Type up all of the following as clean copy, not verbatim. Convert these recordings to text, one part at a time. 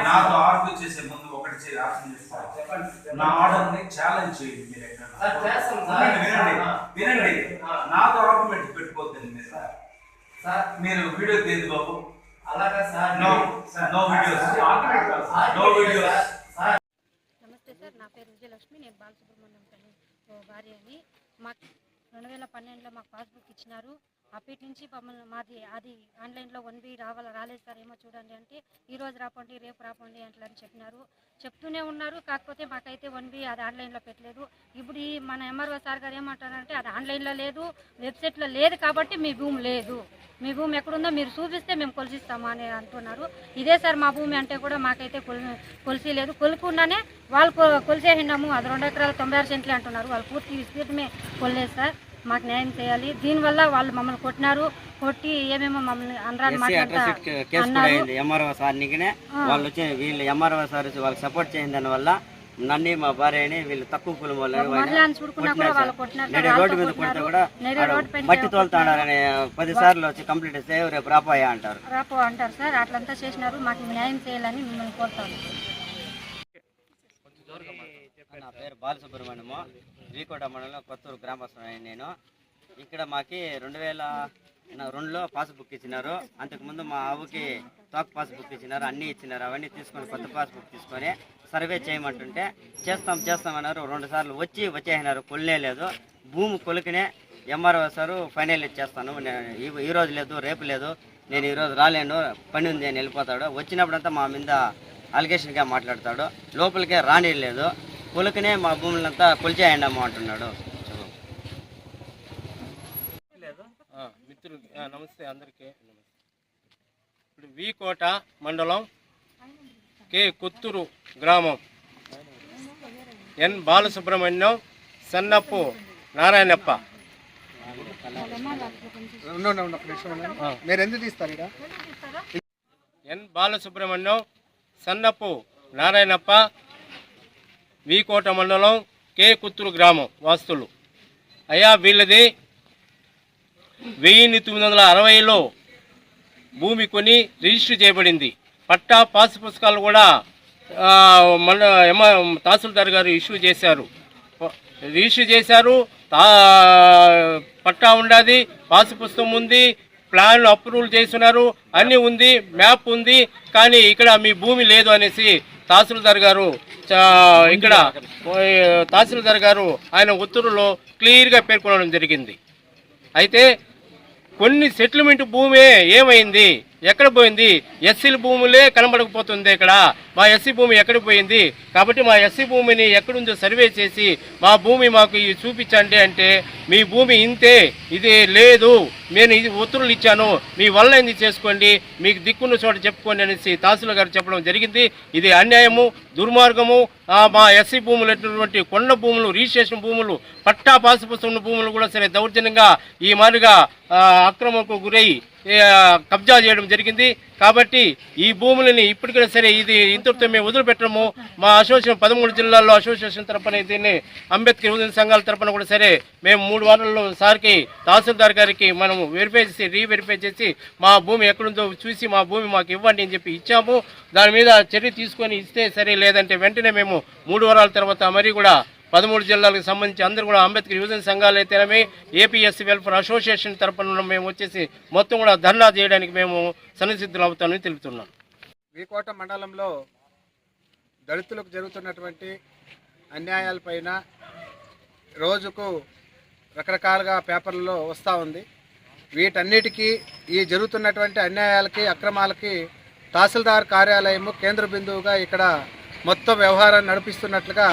నాతో ఆర్గ్యూ చేసే ముందు ఒకటి చేసి ఆప్షన్ చేస్తాను. నా ఆర్డర్ని ఛాలెంజ్ చేయండి. మీరు వినండి, నాతో ఆర్గ్యుమెంట్ పెట్టుకోవద్దండి. మీరు వీడియో తీయదు బాబు. అలాగా సార్, నో వీడియోస్. నమస్తే సార్, నా పేరు విజయలక్ష్మి. నేను బాలసుబ్రహ్మణ్యం భార్య అని. మాకు 2012లో మాకు పాస్బుక్ ఇచ్చినారు. అప్పటి నుంచి మాది అది ఆన్లైన్లో 1B రాలేదు సార్, ఏమో చూడండి అంటే ఈరోజు రాపండి రేపు రాపండి అట్లా అని చెప్పినారు. చెప్తూనే ఉన్నారు. కాకపోతే మాకైతే 1B అది ఆన్లైన్లో పెట్టలేదు. ఇప్పుడు ఈ మన ఎంఆర్ఓ సార్ గారు ఏమంటారంటే అది ఆన్లైన్లో లేదు, వెబ్సైట్లో లేదు కాబట్టి మీ భూమి లేదు, మీ భూమి ఎక్కడుందో మీరు చూపిస్తే మేము కొలిసిస్తాము అని అంటున్నారు. ఇదే సార్ మా భూమి అంటే కూడా మాకైతే కొలిసి లేదు. కొలుకుండానే వాళ్ళు కొలిసేసినాము. అది 2 ఎకరాల 96 సెంట్లు అంటున్నారు. వాళ్ళు పూర్తి విస్తీర్ణమే కొనలేదు సార్. మాకు న్యాయం చేయాలి. దీనివల్ల వాళ్ళు మమ్మల్ని కొట్టి ఏమేమో మమ్మల్ని అనరాని మాట్లాడుతున్నారు. ఎంఆర్ఓ సార్నికినే వాళ్ళు వచ్చి వీళ్ళు ఎంఆర్ఓ సార్ వాళ్ళకి సపోర్ట్ చేయని దాని వల్ల నన్ను మా భార్యని వీళ్ళు తక్కువ కులం వాళ్ళు రోడ్డు మీద కొడితే కూడా మట్టి తోలుతాడారని 10 సార్లు వచ్చి కంప్లీట్ ఇస్తే రేపు రాపోయా అంటారు సార్. అట్లంతా చేసినారు. మాకు న్యాయం చేయాలని మిమ్మల్ని కోరుతాను. నా పేరు బాలసుబ్రహ్మణ్యము, వీకోట మండలం కొత్తూరు గ్రామస్తుని. నేను ఇక్కడ మాకి 2002లో పాస్బుక్ ఇచ్చినారు. అంతకుముందు మా ఆవుకి తాక్ పాస్బుక్ ఇచ్చినారు, అన్నీ ఇచ్చినారు. అవన్నీ తీసుకొని కొత్త పాస్బుక్ తీసుకొని సర్వే చేయమంటుంటే చేస్తామన్నారు. 2 సార్లు వచ్చేసినారు. కొలినేలేదు. భూమి కొలికినే ఎంఆర్ఓ సారు ఫైనల్ ఇచ్చేస్తాను, ఈరోజు లేదు రేపు లేదు, నేను ఈరోజు రాలేను, పని ఉంది అని వెళ్ళిపోతాడు. వచ్చినప్పుడంతా మా మీద అలిగేషన్గా మాట్లాడతాడు. లోపలికే రానిలేదు. కొలుకునే మా భూములంతా కొలిచేయండమ్మా అంటున్నాడు. మిత్రులు నమస్తే అందరికీ. ఇప్పుడు వీకోట మండలం కే కొత్తూరు గ్రామం ఎన్ బాలసుబ్రహ్మణ్యం సన్నప్పు నారాయణప్ప. ఎన్ బాలసుబ్రహ్మణ్యం సన్నప్పు నారాయణప్ప, వీకోట మండలం కే కొత్తూరు గ్రామం వాస్తులు. అయ్యా వీళ్ళది 1960లో భూమి కొని రిజిస్టర్ చేయబడింది. పట్టా పాస్ పుస్తకాలు కూడా తహసీల్దార్ గారు రిజిస్టర్ చేశారు. పట్టా ఉండాది, పాస్ పుస్తకం ఉంది, ప్లాన్ అప్రూవల్ చేస్తున్నారు, అన్నీ ఉంది, మ్యాప్ ఉంది. కానీ ఇక్కడ మీ భూమి లేదు అనేసి తహసీల్దార్ గారు ఆయన ఉత్తర్వులో క్లియర్గా పేర్కొనడం జరిగింది. అయితే కొన్ని సెటిల్మెంట్ భూమి ఏమైంది, ఎక్కడ పోయింది? ఎస్సీల భూములే కనబడకపోతుంది. ఇక్కడ మా ఎస్సీ భూమి ఎక్కడ పోయింది? కాబట్టి మా ఎస్సీ భూమిని ఎక్కడుందో సర్వే చేసి మా భూమి మాకు చూపించండి అంటే మీ భూమి ఇంతే, ఇది లేదు, నేను ఇది ఉత్తర్వులు ఇచ్చాను, మీ వల్ల ఇది చేసుకోండి, మీకు దిక్కున్న చోట చెప్పుకోండి అనేసి తహసీల్దార్ గారు చెప్పడం జరిగింది. ఇది అన్యాయము, దుర్మార్గము. మా ఎస్సీ భూములు ఎటువంటి కొండ భూములు, రిజిస్ట్రేషన్ భూములు, పట్టా పాసు పుస్తకం భూములు కూడా సరే దౌర్జన్యంగా ఈ మాదిరిగా అక్రమంకు గురై కబ్జా చేయడం జరిగింది. కాబట్టి ఈ భూములని ఇప్పటికైనా సరే ఇది ఇంతటితో మేము వదిలిపెట్టము. మా అసోసియేషన్ 13 జిల్లాల్లో అసోసియేషన్ తరఫున దీన్ని అంబేద్కర్ యువజన సంఘాల తరఫున కూడా సరే మేము 3 వారాల్లో సార్కి తహసీల్దార్ గారికి మనం రీవెరిఫై చేసి మా భూమి ఎక్కడుందో చూసి మా భూమి మాకు ఇవ్వండి అని చెప్పి ఇచ్చాము. దాని మీద చర్య తీసుకొని ఇస్తే సరే, లేదంటే వెంటనే మేము 3 వారాల తర్వాత మరి కూడా 13 జిల్లాలకు సంబంధించి అందరూ కూడా అంబేద్కర్ యువజన సంఘాలు అయితేనే ఏపీఎస్సీ వెల్ఫేర్ అసోసియేషన్ తరఫున మేము వచ్చేసి మొత్తం కూడా ధర్నా చేయడానికి మేము సన్నిసిద్ధులు అవుతామని తెలుపుతున్నాం. వీకోట మండలంలో దళితులకు జరుగుతున్నటువంటి అన్యాయాలపైన రోజుకు రకరకాలుగా పేపర్లలో వస్తూ ఉంది. వీటన్నిటికీ ఈ జరుగుతున్నటువంటి అన్యాయాలకి, అక్రమాలకి తహసీల్దార్ కార్యాలయము కేంద్ర బిందువుగా ఇక్కడ మొత్తం వ్యవహారాన్ని నడిపిస్తున్నట్లుగా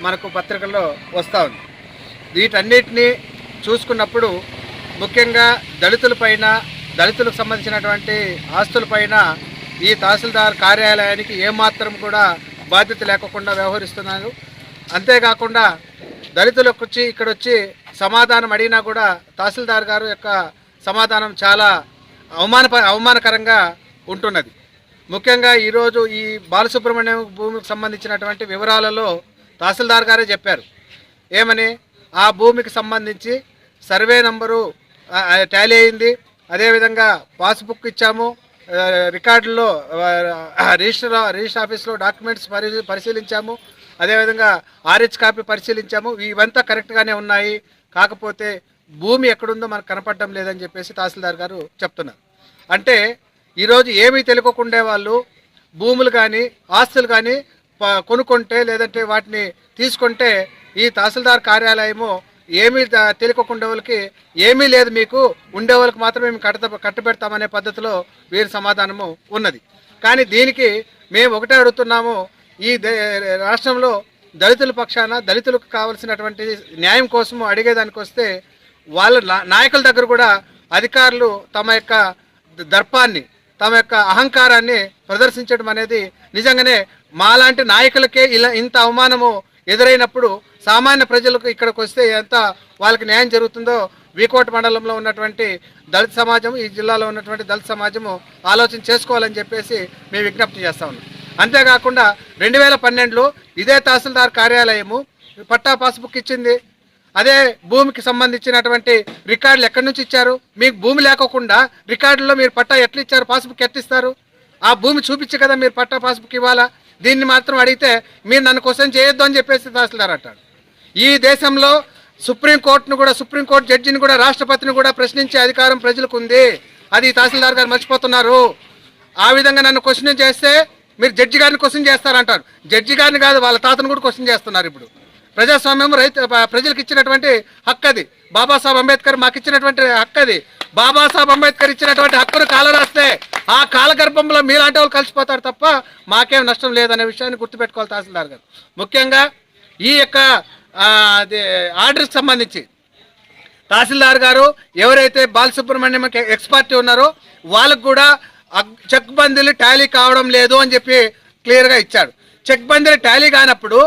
మనకు పత్రికల్లో వస్తూ ఉంది. వీటన్నిటినీ చూసుకున్నప్పుడు ముఖ్యంగా దళితులపైన, దళితులకు సంబంధించినటువంటి ఆస్తులపైన ఈ తహసీల్దార్ కార్యాలయానికి ఏమాత్రం కూడా బాధ్యత లేకుండా వ్యవహరిస్తున్నారు. అంతేకాకుండా దళితులకు వచ్చి ఇక్కడొచ్చి సమాధానం అడిగినా కూడా తహసీల్దార్ గారు యొక్క సమాధానం చాలా అవమానకరంగా ఉంటున్నది. ముఖ్యంగా ఈరోజు ఈ బాలసుబ్రహ్మణ్యం భూమికి సంబంధించినటువంటి వివరాలలో తహసీల్దార్ గారే చెప్పారు. ఏమని? ఆ భూమికి సంబంధించి సర్వే నంబరు టాలీ అయింది, అదేవిధంగా పాస్బుక్ ఇచ్చాము, రికార్డుల్లో రిజిస్టర్ ఆఫీస్లో డాక్యుమెంట్స్ పరిశీలించాము. అదేవిధంగా ఆర్హెచ్ కాపీ పరిశీలించాము. ఇవంతా కరెక్ట్గానే ఉన్నాయి. కాకపోతే భూమి ఎక్కడుందో మనకు కనపడడం లేదని చెప్పేసి తహసీల్దార్ గారు చెప్తున్నారు. అంటే ఈరోజు ఏమీ తెలియకుండా వాళ్ళు భూములు కానీ ఆస్తులు కానీ కొనుక్కుంటే లేదంటే వాటిని తీసుకుంటే ఈ తహసీల్దార్ కార్యాలయము ఏమీ తెలియకుండా వాళ్ళకి ఏమీ లేదు, మీకు ఉండే వాళ్ళకి మాత్రమే మేము కట్టబెడతామనే పద్ధతిలో వీరి సమాధానము ఉన్నది. కానీ దీనికి మేము ఒకటే అడుగుతున్నాము, ఈ రాష్ట్రంలో దళితుల పక్షాన దళితులకు కావాల్సినటువంటి న్యాయం కోసము అడిగేదానికి వస్తే వాళ్ళ నాయకుల దగ్గర కూడా అధికారులు తమ యొక్క దర్పాన్ని తమ యొక్క అహంకారాన్ని ప్రదర్శించడం అనేది నిజంగానే మాలాంటి నాయకులకే ఇంత అవమానము ఎదురైనప్పుడు సామాన్య ప్రజలకు ఇక్కడికి వస్తే ఎంత వాళ్ళకి న్యాయం జరుగుతుందో వీకోట మండలంలో ఉన్నటువంటి దళిత సమాజం, ఈ జిల్లాలో ఉన్నటువంటి దళిత సమాజము ఆలోచన చేసుకోవాలని చెప్పేసి మేము విజ్ఞప్తి చేస్తా ఉన్నాం. అంతేకాకుండా 2012లో ఇదే తహసీల్దార్ కార్యాలయము పట్టా పాస్బుక్ ఇచ్చింది. అదే భూమికి సంబంధించినటువంటి రికార్డులు ఎక్కడి నుంచి ఇచ్చారు? మీకు భూమి లేకోకుండా రికార్డుల్లో మీరు పట్టా ఎట్లా ఇచ్చారు, పాస్బుక్ ఎట్లా ఇస్తారు? ఆ భూమి చూపించి కదా మీరు పట్టా పాస్బుక్ ఇవ్వాలా. దీన్ని మాత్రం అడిగితే మీరు నన్ను క్వశ్చన్ చేయొద్దు అని చెప్పేసి తహసీల్దార్ అంటాడు. ఈ దేశంలో సుప్రీంకోర్టు జడ్జిని కూడా రాష్ట్రపతిని కూడా ప్రశ్నించే అధికారం ప్రజలకు ఉంది. అది తహసీల్దార్ గారు మర్చిపోతున్నారు. ఆ విధంగా నన్ను క్వశ్చన్ చేస్తే మీరు జడ్జి గారిని క్వశ్చన్ చేస్తారంటారు. జడ్జి గారిని కాదు, వాళ్ళ తాతను కూడా క్వశ్చన్ చేస్తున్నారు. ఇప్పుడు ప్రజాస్వామ్యం ప్రజలకు ఇచ్చినటువంటి హక్కు అది. బాబాసాహెబ్ అంబేద్కర్ మాకు ఇచ్చినటువంటి హక్కు అది. బాబాసాహెబ్ అంబేద్కర్ ఇచ్చినటువంటి హక్కును కాలరాస్తే ఆ కాలగర్భంలో మీలాంటి వాళ్ళు కలిసిపోతారు తప్ప మాకేం నష్టం లేదనే విషయాన్ని గుర్తుపెట్టుకోవాలి తహసీల్దార్ గారు. ముఖ్యంగా ఈ యొక్క ఆర్డర్కి సంబంధించి తహసీల్దార్ గారు ఎవరైతే బాలసుబ్రహ్మణ్యం ఎక్స్పర్ట్ ఉన్నారో వాళ్ళకు కూడా చెక్ బందీలు టాలీ కావడం లేదు అని చెప్పి క్లియర్గా ఇచ్చాడు. చెక్ బందీలు టాలీ కానప్పుడు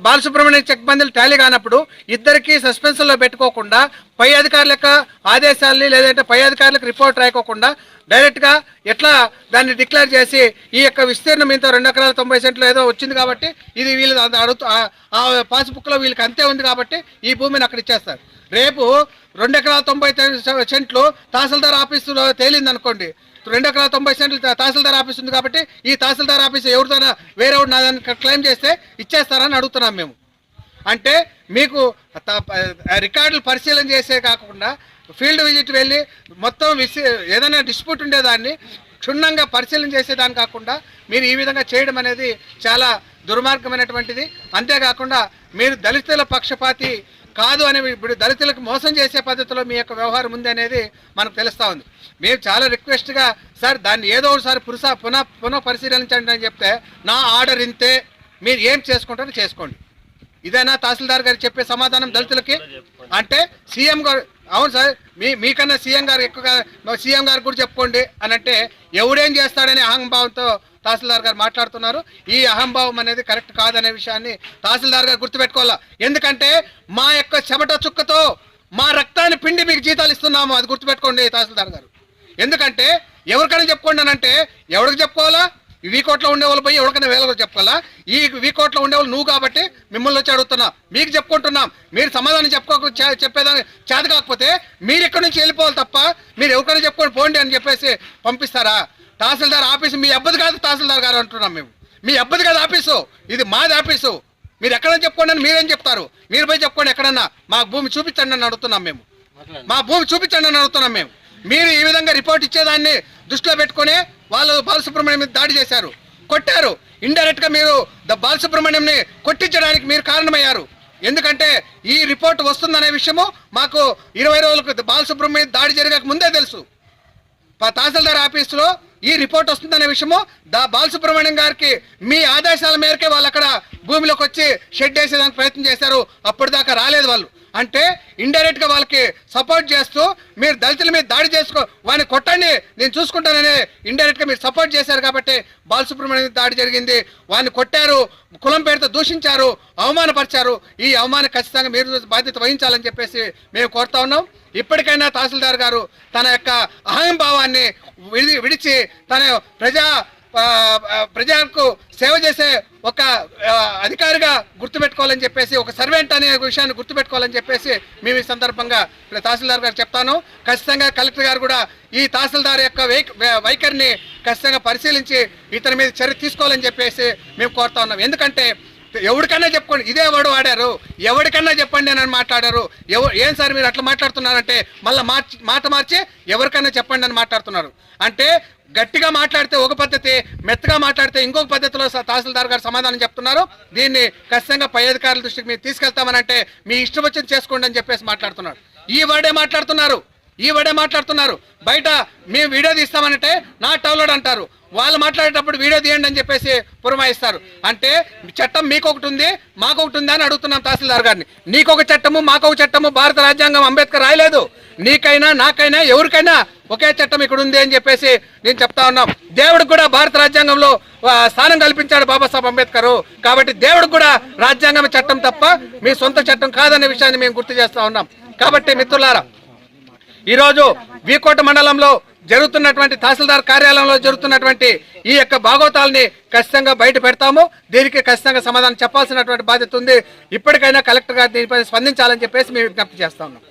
బాలసుబ్రహ్మణ్యం చెక్ బందీలు టాలీ కానప్పుడు ఇద్దరికి సస్పెన్షన్లో పెట్టుకోకుండా పై అధికారుల యొక్క ఆదేశాలని లేదంటే పై అధికారులకు రిపోర్ట్ రాయకోకుండా డైరెక్ట్గా ఎట్లా దాన్ని డిక్లేర్ చేసి ఈ యొక్క విస్తీర్ణం ఇంత 2 ఎకరాల 90 సెంట్లు ఏదో వచ్చింది కాబట్టి ఇది వీళ్ళు ఆ పాస్బుక్లో వీళ్ళకి అంతే ఉంది కాబట్టి ఈ భూమిని అక్కడ ఇచ్చేస్తారు. రేపు 2 ఎకరాల 90 సెంట్లు తహసీల్దార్ ఆఫీసులో తేలింది అనుకోండి, 2 ఎకరాల 90 సెంట్లు తహసీల్దార్ ఆఫీస్ ఉంది కాబట్టి ఈ తహసీల్దార్ ఆఫీస్ ఎవరిదైనా వేరేవాడు నా దాన్ని క్లెయిమ్ చేస్తే ఇచ్చేస్తారని అడుగుతున్నాం మేము. అంటే మీకు రికార్డులు పరిశీలన చేసే కాకుండా ఫీల్డ్ విజిట్ వెళ్ళి మొత్తం ఏదైనా డిస్ప్యూట్ ఉండేదాన్ని క్షుణ్ణంగా పరిశీలన చేసేదాన్ని కాకుండా మీరు ఈ విధంగా చేయడం అనేది చాలా దుర్మార్గమైనటువంటిది. అంతేకాకుండా మీరు దళితుల పక్షపాతి కాదు అని ఇప్పుడు దళితులకు మోసం చేసే పద్ధతిలో మీ యొక్క వ్యవహారం ఉంది అనేది మనకు తెలుస్తూ ఉంది. మేము చాలా రిక్వెస్ట్గా సార్ దాన్ని ఏదో ఒకసారి పునః పరిశీలించండి అని చెప్తే నా ఆర్డర్ ఇంతే, మీరు ఏం చేసుకుంటారో చేసుకోండి. ఇదేనా తహసీల్దార్ గారు చెప్పే సమాధానం దళితులకి? అంటే సీఎం గారు అవును సార్ మీకన్నా సీఎం గారు ఎక్కువగా సీఎం గారు కూడా చెప్పుకోండి అని అంటే ఎవడేం చేస్తాడనే అహంభావంతో తహసీల్దార్ గారు మాట్లాడుతున్నారు. ఈ అహంభావం అనేది కరెక్ట్ కాదనే విషయాన్ని తహసీల్దార్ గారు గుర్తుపెట్టుకోవాలా. ఎందుకంటే మా యొక్క చెమట చుక్కతో మా రక్తాన్ని పిండి మీకు జీతాలు ఇస్తున్నాము, అది గుర్తుపెట్టుకోండి తహసీల్దార్ గారు. ఎందుకంటే ఎవరికైనా చెప్పుకోండి అని అంటే ఎవరికి చెప్పుకోవాలా? ఈ వీకోట్లో ఉండేవాళ్ళు పోయి ఎవరికైనా వేల చెప్పుకోవాలా? ఈ వీకోట్లో ఉండేవాళ్ళు నువ్వు కాబట్టి మిమ్మల్ని వచ్చి అడుగుతున్నా, మీకు చెప్పుకుంటున్నాం. మీరు సమాధానం చెప్పేదాన్ని చేత కాకపోతే మీరు ఇక్కడి నుంచి వెళ్ళిపోవాలి తప్ప మీరు ఎవరికైనా చెప్పుకొని పోండి అని చెప్పేసి పంపిస్తారా? తహసీల్దార్ ఆఫీసు మీ అబ్బది కాదు తహసీల్దార్ గారు అంటున్నాం మేము. మీ అబ్బది కాదు ఆఫీసు, ఇది మాది ఆఫీసు. మీరు ఎక్కడైనా చెప్పుకోండి అని మీరేం చెప్తారు? మీరు పోయి చెప్పుకోండి ఎక్కడన్నా, మా భూమి చూపించండి అని అడుగుతున్నాం మేము. మా భూమి చూపించండి అని అడుగుతున్నాం మేము. మీరు ఈ విధంగా రిపోర్ట్ ఇచ్చేదాన్ని దృష్టిలో పెట్టుకుని వాళ్ళు బాలసుబ్రహ్మణ్యం మీద దాడి చేశారు, కొట్టారు. ఇండైరెక్ట్గా మీరు బాలసుబ్రహ్మణ్యంని కొట్టించడానికి మీరు కారణమయ్యారు. ఎందుకంటే ఈ రిపోర్ట్ వస్తుందనే విషయము మాకు 20 రోజులకు బాలసుబ్రహ్మణ్యం దాడి జరగక ముందే తెలుసు. తహసీల్దార్ ఆఫీసులో ఈ రిపోర్ట్ వస్తుందనే విషయము బాలసుబ్రహ్మణ్యం గారికి మీ ఆదేశాల మేరకే వాళ్ళు అక్కడ భూమిలోకి వచ్చి షెడ్ వేసేదానికి ప్రయత్నం చేశారు. అప్పటిదాకా రాలేదు వాళ్ళు. అంటే ఇండైరెక్ట్గా వాళ్ళకి సపోర్ట్ చేస్తూ మీరు దళితుల మీద దాడి చేసుకో వాడిని కొట్టండి నేను చూసుకుంటానని ఇండైరెక్ట్గా మీరు సపోర్ట్ చేశారు కాబట్టి బాలసుబ్రహ్మణ్యం దాడి జరిగింది. వాడిని కొట్టారు, కులం పేరుతో దూషించారు, అవమానపరిచారు. ఈ అవమానం ఖచ్చితంగా మీరు బాధ్యత వహించాలని చెప్పేసి మేము కోరుతా ఉన్నాం. ఇప్పటికైనా తహసీల్దార్ గారు తన యొక్క అహంభావాన్ని విడిచి తన ప్రజలకు సేవ చేసే ఒక అధికారిగా గుర్తుపెట్టుకోవాలని చెప్పేసి, ఒక సర్వెంట్ అనే విషయాన్ని గుర్తుపెట్టుకోవాలని చెప్పేసి మేము ఈ సందర్భంగా తహసీల్దార్ గారు చెప్తాను. ఖచ్చితంగా కలెక్టర్ గారు కూడా ఈ తహసీల్దార్ యొక్క వైఖరిని ఖచ్చితంగా పరిశీలించి ఇతని మీద చర్య తీసుకోవాలని చెప్పేసి మేము కోరుతా ఉన్నాం. ఎందుకంటే ఎవరికన్నా చెప్పుకోండి, ఇదే వర్డ్ వాడారు, ఎవరికన్నా చెప్పండి అని మాట్లాడారు. ఏం సార్ మీరు అట్లా మాట్లాడుతున్నారంటే మళ్ళీ మాట మార్చి ఎవరికన్నా చెప్పండి అని మాట్లాడుతున్నారు. అంటే గట్టిగా మాట్లాడితే ఒక పద్ధతి, మెత్తగా మాట్లాడితే ఇంకొక పద్ధతిలో తహసీల్దార్ గారు సమాధానం చెప్తున్నారు. దీన్ని ఖచ్చితంగా పై అధికారుల దృష్టికి మీరు తీసుకెళ్తామని అంటే మీ ఇష్టం వచ్చింది చేసుకోండి అని చెప్పేసి మాట్లాడుతున్నారు. ఈ వర్డే మాట్లాడుతున్నారు. బయట మేము వీడియో తీస్తామనంటే నా టౌన్లోడ్ అంటారు, వాళ్ళు మాట్లాడేటప్పుడు వీడియో తీయండి అని చెప్పేసి పురమాయిస్తారు. అంటే చట్టం మీకొకటి ఉంది, మాకొకటి ఉంది అని అడుగుతున్నాం తహసీల్దార్ గారిని. నీకొక చట్టము, మాకొక చట్టము భారత రాజ్యాంగం అంబేద్కర్ రాయలేదు. నీకైనా నాకైనా ఎవరికైనా ఒకే చట్టం ఇక్కడ ఉంది అని చెప్పేసి నేను చెప్తా ఉన్నాం. దేవుడికి కూడా భారత రాజ్యాంగంలో స్థానం కల్పించాడు బాబాసాహెబ్ అంబేద్కర్. కాబట్టి దేవుడికి కూడా రాజ్యాంగం చట్టం తప్ప మీ సొంత చట్టం కాదనే విషయాన్ని మేము గుర్తు చేస్తా ఉన్నాం. కాబట్టి మిత్రులారా, ఈరోజు వీకోట మండలంలో జరుగుతున్నటువంటి తహసీల్దార్ కార్యాలయంలో జరుగుతున్నటువంటి ఈ యొక్క భాగోతాలని ఖచ్చితంగా బయట పెడతాము. దీనికి ఖచ్చితంగా సమాధానం చెప్పాల్సినటువంటి బాధ్యత ఉంది. ఇప్పటికైనా కలెక్టర్ గారు దీనిపై స్పందించాలని చెప్పేసి మేము విజ్ఞప్తి చేస్తా ఉన్నాం.